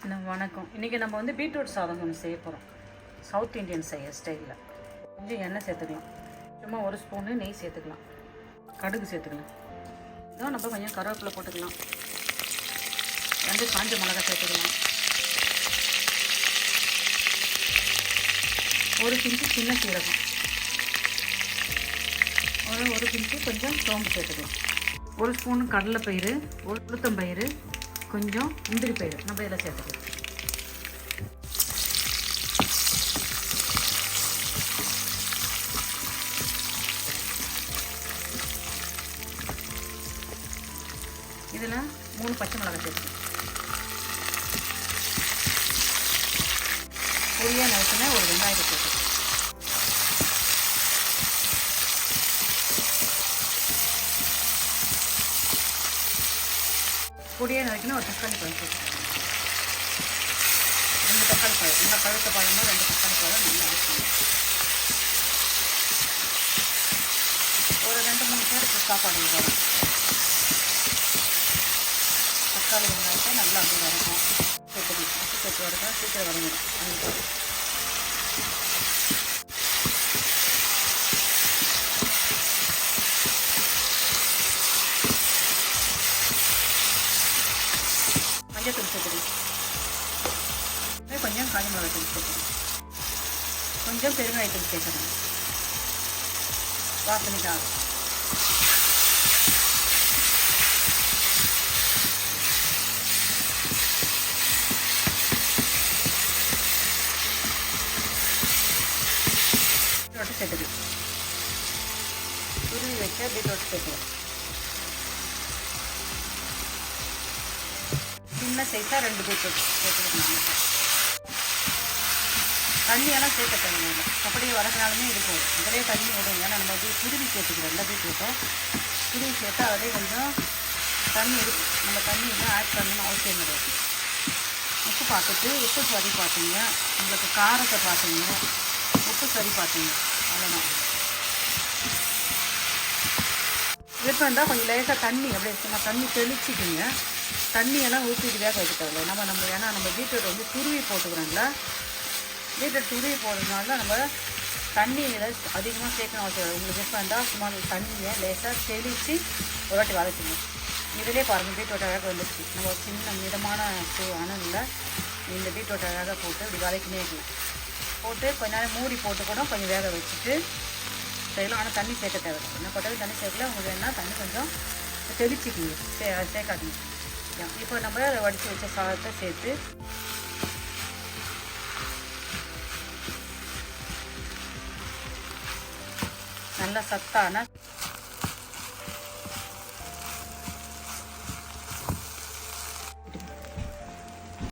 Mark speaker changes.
Speaker 1: வணக்கம். இன்றைக்கி நம்ம வந்து பீட்ரூட் சாதம் ஒன்று செய்ய போகிறோம். சவுத் இண்டியன் ஸ்டைலில். கொஞ்சம் எண்ணெய் சேர்த்துக்கலாம். சும்மா ஒரு ஸ்பூனு நெய் சேர்த்துக்கலாம். கடுகு சேர்த்துக்கலாம். இதான் நம்ம கொஞ்சம் கருவேப்பிலை போட்டுக்கலாம். 2 காஞ்ச மிளகா சேர்த்துக்கலாம். ஒரு பிஞ்சு சின்ன சீரகம், ஒரு பிஞ்சு கொஞ்சம் சோம்பு சேர்த்துக்கலாம். ஒரு ஸ்பூன் கடலைப்பயிறு, ஒரு உளுத்தம்பயிறு, கொஞ்சம் முந்திரி பயிறு நம்ம இதில் சேர்த்துக்கலாம். இதில் 3 பச்சை மிளகாய் சேர்த்துக்கலாம். பொரியாக நறுக்கின ஒரு வெங்காயத்தை சேர்த்துக்கலாம். பொடியாக நறுக்கினா ஒரு தக்காளி பழம் சேர்த்துக்கலாம். 2 தக்காளி பழம், நல்லா பழுத்த பழம்னா 2 தக்காளி பழம் நல்லா அரைக்கணும். ஒரு 2-3 பேருக்கு சாப்பாடு வரும். தக்காளி வெங்காயத்தை நல்லா அப்படியே வரைக்கும் சேர்த்து வரைக்கும் சீக்கிரம் வரைஞ்சிடும். மஞ்சத்தூள் சேர்த்துக்கலாம். கொஞ்சம் காஞ்ச மிளகாய் தூள் சேர்த்துக்கலாம். கொஞ்சம் பெருங்காயத்தூள் சேர்க்கணும் வாசனைக்காக. பீட்ரூட் சேர்த்துக்கலாம். துருவி வச்ச பீட்ரூட் சேர்த்துக்கலாம். சின்ன சைஸாக 2 பீட்ரூட் சேர்த்துக்கணும். தண்ணியெல்லாம் சேர்க்க தேவையில்லை. அப்படியே வரதுனாலுமே இது போதும். இதிலே தண்ணி விடும். ஏன்னா நம்ம வந்து துருவி சேர்த்துக்கிறோம்ல பீட்ரூட்டை. துருவி சேர்த்து அதிலே கொஞ்சம் தண்ணி இருக்கும். நம்ம தண்ணி எல்லாம் ஆட் பண்ணணும்னு அவசியம் கிடையாது. உப்பு பார்த்துட்டு உப்பு சரி பார்த்தீங்க, உங்களுக்கு காரத்தை பார்த்தீங்க, உப்பு சரி பார்த்தீங்க, அவ்வளோதான். விருப்பம் இருந்தால் கொஞ்சம் லேசாக தண்ணி அப்படியே சும்மா தண்ணி தெளிச்சிக்கிங்க. தண்ணியெல்லாம் ஊற்றிட்டு வேக வைக்க தேவையில்லை. ஏன்னா நம்ம பீட்ரூட் வந்து துருவி போட்டுக்கிறோம்ல. பீட்ரூட் துருவி போடுறதுனால நம்ம தண்ணியில் அதிகமாக சேர்க்கணும் அவசியம். உங்களுக்கு விருப்பம் இருந்தால் சும்மா தண்ணியை லேசாக தெளித்து ஒரு வாட்டி வதக்கணும். இதிலே பாருங்கள் பீட்ரூட் அழகாக வந்துடுச்சு. நம்ம ஒரு சின்ன மிதமான அனலில் இந்த பீட்ரூட் அழகாக போட்டு இப்படி வதக்கினே இருக்கலாம். போட்டு கொஞ்ச நேரம் மூடி போட்டு கூட கொஞ்சம் வேக வச்சுட்டு செய்யலாம். ஆனால் தண்ணி சேர்க்க தேவையில்லை. என்ன போட்டாலும் தண்ணி சேர்க்கல. உங்களுக்கு வேணா தண்ணி கொஞ்சம் தெளிச்சிக்கிங்க, சேர்க்காதீங்க. இப்போ நம்ம வடித்து வச்ச சாதத்தை சேர்த்து நல்லா சத்தான